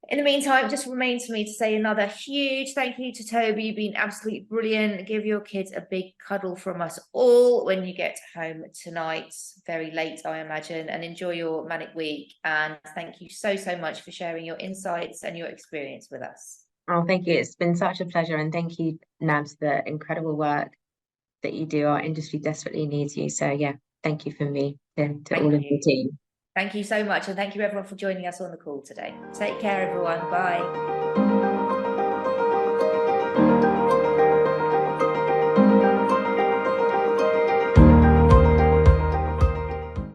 [SPEAKER 1] In the meantime, it just remains for me to say another huge thank you to Tobi. You've been absolutely brilliant. Give your kids a big cuddle from us all when you get home tonight, very late, I imagine, and enjoy your manic week. And thank you so, so much for sharing your insights and your experience with us.
[SPEAKER 2] Oh, thank you. It's been such a pleasure. And thank you, NABS, for the incredible work that you do. Our industry desperately needs you. So yeah, thank you from me to all of the team.
[SPEAKER 1] Thank you so much. And thank you everyone for joining us on the call today. Take care, everyone. Bye.